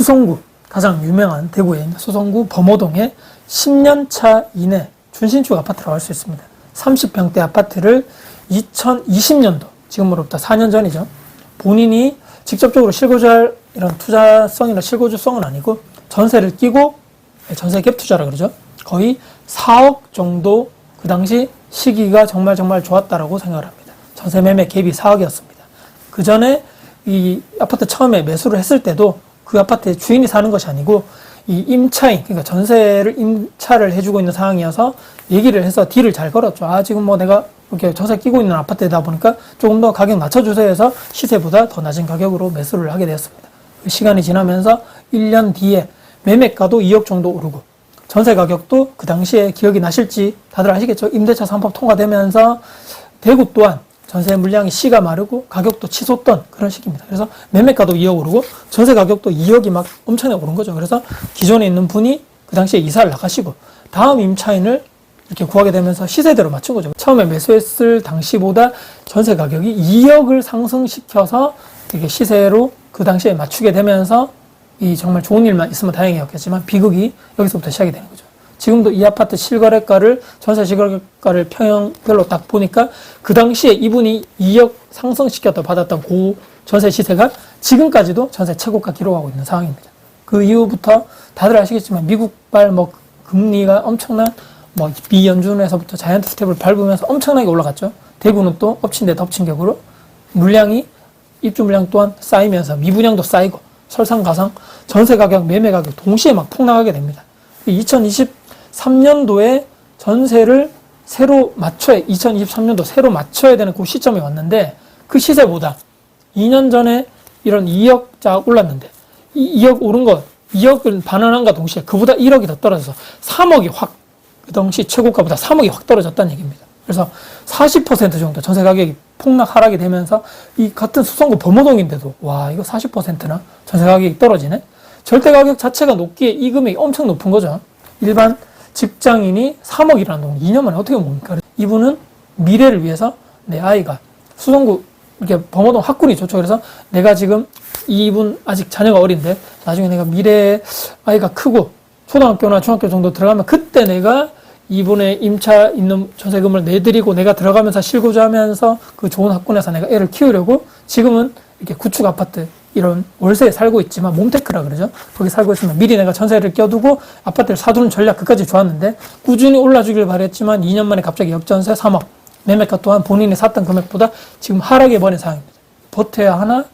수성구, 가장 유명한 대구에 있는 수성구 범호동에 10년차 이내 준신축 아파트라고 할 수 있습니다. 30평대 아파트를 2020년도, 지금으로부터 4년 전이죠. 본인이 직접적으로 실거주할 이런 투자성이나 실거주성은 아니고 전세를 끼고, 전세 갭 투자라 그러죠. 거의 4억 정도 그 당시 시기가 정말 좋았다라고 생각을 합니다. 전세 매매 갭이 4억이었습니다. 그 전에 이 아파트 처음에 매수를 했을 때도 그 아파트의 주인이 사는 것이 아니고 이 임차인, 그러니까 전세를 임차를 해주고 있는 상황이어서 얘기를 해서 딜을 잘 걸었죠. 지금 뭐 내가 이렇게 전세 끼고 있는 아파트이다 보니까 조금 더 가격 낮춰주세요 해서 시세보다 더 낮은 가격으로 매수를 하게 되었습니다. 시간이 지나면서 1년 뒤에 매매가도 2억 정도 오르고 전세 가격도 그 당시에 기억이 나실지 다들 아시겠죠? 임대차 3법 통과되면서 대구 또한 전세 물량이 씨가 마르고 가격도 치솟던 그런 시기입니다. 그래서 매매가도 2억 오르고 전세 가격도 2억이 막 엄청나게 오른 거죠. 그래서 기존에 있는 분이 그 당시에 이사를 나가시고 다음 임차인을 이렇게 구하게 되면서 시세대로 맞춘 거죠. 처음에 매수했을 당시보다 전세 가격이 2억을 상승시켜서 이게 시세로 그 당시에 맞추게 되면서 이 정말 좋은 일만 있으면 다행이었겠지만 비극이 여기서부터 시작이 되는 거죠. 지금도 이 아파트 실거래가를, 전세 실거래가를 평형별로 딱 보니까 그 당시에 이분이 2억 상승시켰다 받았던 그 전세 시세가 지금까지도 전세 최고가 기록하고 있는 상황입니다. 그 이후부터 다들 아시겠지만 미국발 뭐 금리가 엄청난 뭐 비연준에서부터 자이언트 스텝을 밟으면서 엄청나게 올라갔죠. 대구는 또 엎친 데 덮친 격으로 물량이, 입주 물량 또한 쌓이면서 미분양도 쌓이고 설상가상 전세 가격, 매매 가격 동시에 막 폭락하게 됩니다. 2023년도에 전세를 새로 맞춰야, 2023년도 새로 맞춰야 되는 그 시점이 왔는데 그 시세보다 2년 전에 이런 2억자 올랐는데 이 2억 오른 거, 2억을 반환한과 동시에 그보다 1억이 더 떨어져서 3억이 확, 그 당시 최고가보다 3억이 확 떨어졌다는 얘기입니다. 그래서 40% 정도 전세 가격이 폭락 하락이 되면서 이 같은 수성구 범호동인데도 와, 이거 40%나 전세 가격이 떨어지네? 절대 가격 자체가 높기에 이 금액이 엄청 높은 거죠. 일반 직장인이 3억이라는 돈 2년 만에 어떻게 뭡니까? 이분은 미래를 위해서 내 아이가 수성구 이렇게 범호동 학군이 좋죠. 그래서 내가 지금 이분 아직 자녀가 어린데 나중에 내가 미래에 아이가 크고 초등학교나 중학교 정도 들어가면 그때 내가 이분의 임차 있는 전세금을 내드리고 내가 들어가면서 실거주하면서 그 좋은 학군에서 내가 애를 키우려고 지금은 이렇게 구축 아파트 이런 월세에 살고 있지만 몬테크라 그러죠. 거기 살고 있으면 미리 내가 전세를 껴두고 아파트를 사두는 전략 그까지 좋았는데 꾸준히 올라주길 바랬지만 2년 만에 갑자기 역전세 3억 매매가 또한 본인이 샀던 금액보다 지금 하락해 버린 상황입니다. 버텨야 하나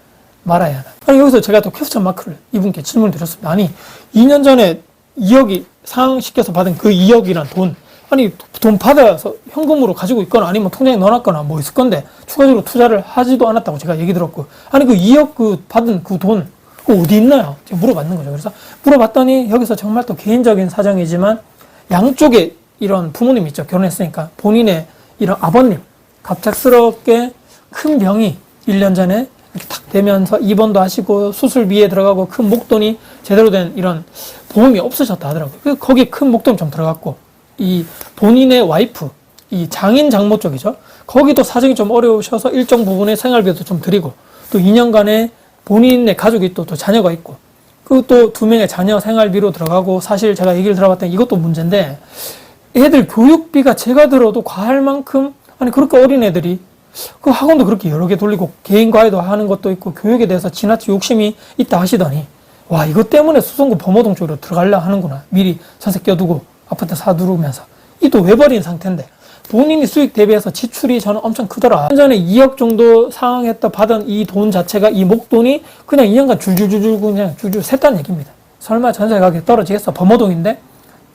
말아야 하나. 아니 여기서 제가 또 퀘스천 마크를 이분께 질문을 드렸습니다. 아니 2년 전에 2억이 상시켜서 받은 그 2억이란 돈, 아니 돈 받아서 현금으로 가지고 있거나 아니면 통장에 넣어놨거나 뭐 있을 건데 추가적으로 투자를 하지도 않았다고 제가 얘기 들었고, 아니 그 2억 그 받은 그 돈 어디 있나요? 제가 물어봤는 거죠. 그래서 물어봤더니 여기서 정말 또 개인적인 사정이지만 양쪽에 이런 부모님 있죠. 결혼했으니까 본인의 이런 아버님 갑작스럽게 큰 병이 1년 전에 이렇게 탁 되면서 입원도 하시고 수술비에 들어가고 큰 목돈이 제대로 된 이런 보험이 없으셨다 하더라고요. 그래서 거기에 큰 목돈 좀 들어갔고, 이 본인의 와이프, 이 장인 장모 쪽이죠. 거기도 사정이 좀 어려우셔서 일정 부분의 생활비도 좀 드리고, 또 2년간의 본인의 가족이 또 자녀가 있고, 그 또 2명의 자녀 생활비로 들어가고, 사실 제가 얘기를 들어봤더니 이것도 문제인데, 애들 교육비가 제가 들어도 과할 만큼, 아니 그렇게 어린 애들이 그 학원도 그렇게 여러 개 돌리고 개인 과외도 하는 것도 있고 교육에 대해서 지나치 욕심이 있다 하시더니, 와 이것 때문에 수성구 범호동 쪽으로 들어가려 하는구나. 미리 전세 껴두고 아파트 사두르면서 이 또 외벌이인 상태인데 본인이 수익 대비해서 지출이 저는 엄청 크더라. 전에 2억 정도 상황했다 받은 이 돈 자체가, 이 목돈이 그냥 2년간 줄줄줄줄 그냥 줄줄 샜다는 얘기입니다. 설마 전세 가격이 떨어지겠어? 범호동인데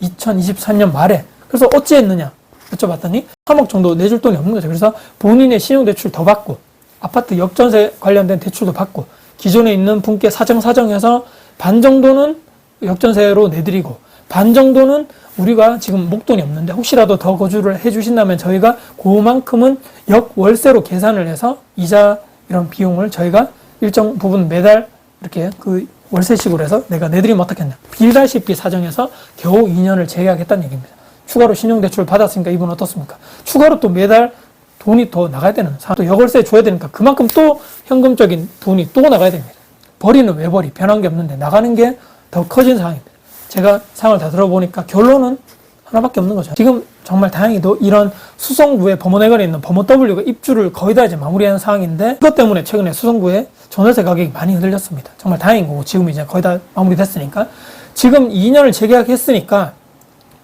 2023년 말에. 그래서 어찌했느냐 여쭤봤더니 3억 정도 내줄 돈이 없는 거죠. 그래서 본인의 신용대출 더 받고 아파트 역전세 관련된 대출도 받고 기존에 있는 분께 사정해서 반 정도는 역전세로 내드리고 반 정도는 우리가 지금 목돈이 없는데 혹시라도 더 거주를 해주신다면 저희가 그만큼은 역월세로 계산을 해서 이자 이런 비용을 저희가 일정 부분 매달 이렇게 그 월세식으로 해서 내가 내드리면 어떻겠냐. 빌다시피 사정해서 겨우 2년을 제외하겠다는 얘기입니다. 추가로 신용대출을 받았으니까 이분 어떻습니까? 추가로 또 매달 돈이 더 나가야 되는 상황, 또 역월세 줘야 되니까 그만큼 또 현금적인 돈이 또 나가야 됩니다. 벌이는 왜 벌이? 변한 게 없는데 나가는 게 더 커진 상황입니다. 제가 상황을 다 들어보니까 결론은 하나밖에 없는 거죠. 지금 정말 다행히도 이런 수성구에 범어내거리에 있는 범어W가 입주를 거의 다 이제 마무리한 상황인데, 그것 때문에 최근에 수성구에 전월세 가격이 많이 흔들렸습니다. 정말 다행인 거고, 지금 이제 거의 다 마무리됐으니까. 지금 2년을 재계약했으니까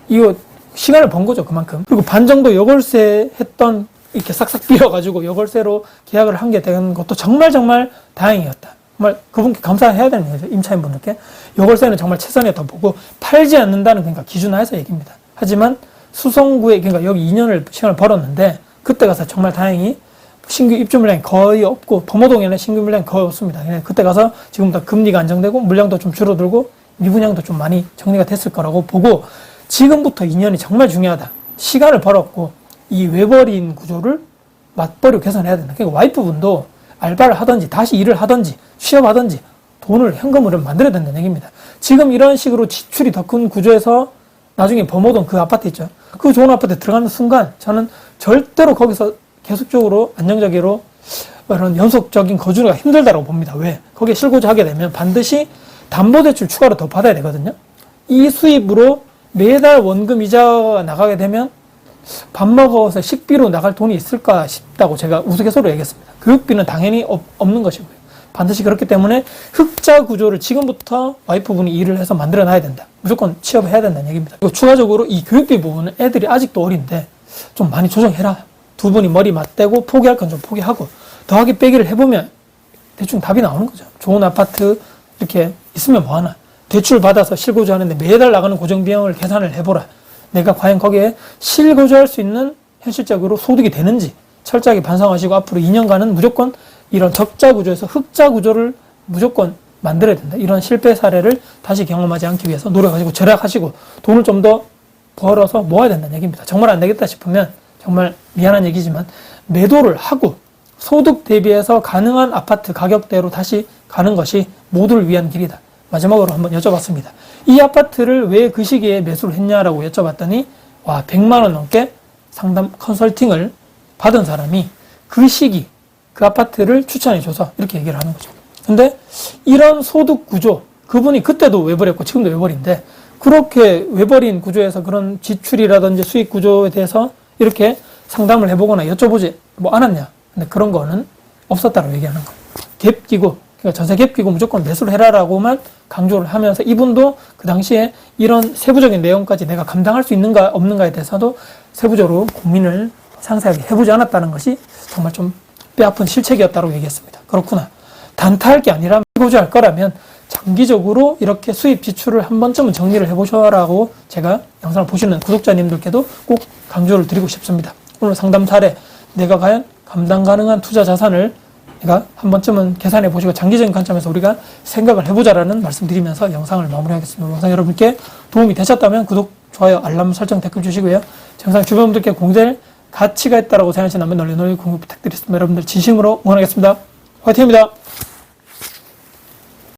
이거 시간을 번 거죠, 그만큼. 그리고 반 정도 여골세 했던, 이렇게 싹싹 빌어가지고 여골세로 계약을 한 게 된 것도 정말 다행이었다. 정말 그분께 감사해야 되는 거죠, 임차인분들께. 여골세는 정말 최선이었다고 보고, 팔지 않는다는 그러니까 기준하에서 얘기입니다. 하지만 수성구에, 그러니까 여기 2년을 시간을 벌었는데, 그때 가서 정말 다행히 신규 입주 물량이 거의 없고, 범어동에는 신규 물량이 거의 없습니다. 그때 가서 지금부터 금리가 안정되고 물량도 좀 줄어들고 미분양도 좀 많이 정리가 됐을 거라고 보고, 지금부터 2년이 정말 중요하다. 시간을 벌었고 이 외벌이인 구조를 맞벌이로 개선해야 된다. 그러니까 와이프분도 알바를 하든지 다시 일을 하든지 취업하든지 돈을, 현금을 만들어야 된다는 얘기입니다. 지금 이런 식으로 지출이 더 큰 구조에서 나중에 범어동 그 아파트 있죠. 그 좋은 아파트에 들어가는 순간 저는 절대로 거기서 계속적으로 안정적으로 이런 연속적인 거주가 힘들다고 봅니다. 왜? 거기에 실거주하게 되면 반드시 담보대출 추가로 더 받아야 되거든요. 이 수입으로 매달 원금 이자가 나가게 되면 밥 먹어서 식비로 나갈 돈이 있을까 싶다고 제가 우스갯소리로 얘기했습니다. 교육비는 당연히 없는 것이고요. 반드시 그렇기 때문에 흑자 구조를 지금부터 와이프분이 일을 해서 만들어 놔야 된다. 무조건 취업해야 된다는 얘기입니다. 그리고 추가적으로 이 교육비 부분은 애들이 아직도 어린데 좀 많이 조정해라. 두 분이 머리 맞대고 포기할 건 좀 포기하고 더하기 빼기를 해보면 대충 답이 나오는 거죠. 좋은 아파트 이렇게 있으면 뭐하나. 대출 받아서 실거주하는데 매달 나가는 고정비용을 계산을 해보라. 내가 과연 거기에 실거주할 수 있는 현실적으로 소득이 되는지 철저하게 반성하시고 앞으로 2년간은 무조건 이런 적자 구조에서 흑자 구조를 무조건 만들어야 된다. 이런 실패 사례를 다시 경험하지 않기 위해서 노력하시고 절약하시고 돈을 좀 더 벌어서 모아야 된다는 얘기입니다. 정말 안 되겠다 싶으면 정말 미안한 얘기지만 매도를 하고 소득 대비해서 가능한 아파트 가격대로 다시 가는 것이 모두를 위한 길이다. 마지막으로 한번 여쭤봤습니다. 이 아파트를 왜 그 시기에 매수를 했냐라고 여쭤봤더니 100만 원 넘게 상담 컨설팅을 받은 사람이 그 시기 그 아파트를 추천해줘서 이렇게 얘기를 하는 거죠. 근데 이런 소득 구조, 그분이 그때도 외벌이었고 지금도 외벌인데 그렇게 외벌인 구조에서 그런 지출이라든지 수익 구조에 대해서 이렇게 상담을 해보거나 여쭤보지 않았냐. 근데 그런 거는 없었다고 얘기하는 거예요. 갭 끼고, 그러니까 전세 갭 끼고 무조건 매수를 해라라고만 강조를 하면서 이분도 그 당시에 이런 세부적인 내용까지 내가 감당할 수 있는가 없는가에 대해서도 세부적으로 고민을 상세하게 해보지 않았다는 것이 정말 좀 뼈아픈 실책이었다고 얘기했습니다. 그렇구나. 단타할 게 아니라 거주할 거라면 장기적으로 이렇게 수입 지출을 한 번쯤은 정리를 해보셔라고 제가 영상을 보시는 구독자님들께도 꼭 강조를 드리고 싶습니다. 오늘 상담 사례, 내가 과연 감당 가능한 투자 자산을 내가 한 번쯤은 계산해 보시고 장기적인 관점에서 우리가 생각을 해보자라는 말씀 드리면서 영상을 마무리하겠습니다. 영상 여러분께 도움이 되셨다면 구독, 좋아요, 알람 설정, 댓글 주시고요. 영상 주변 분들께 공유될 가치가 있다고 생각하신다면 널리 공유 부탁드리겠습니다. 여러분들 진심으로 응원하겠습니다. 화이팅입니다.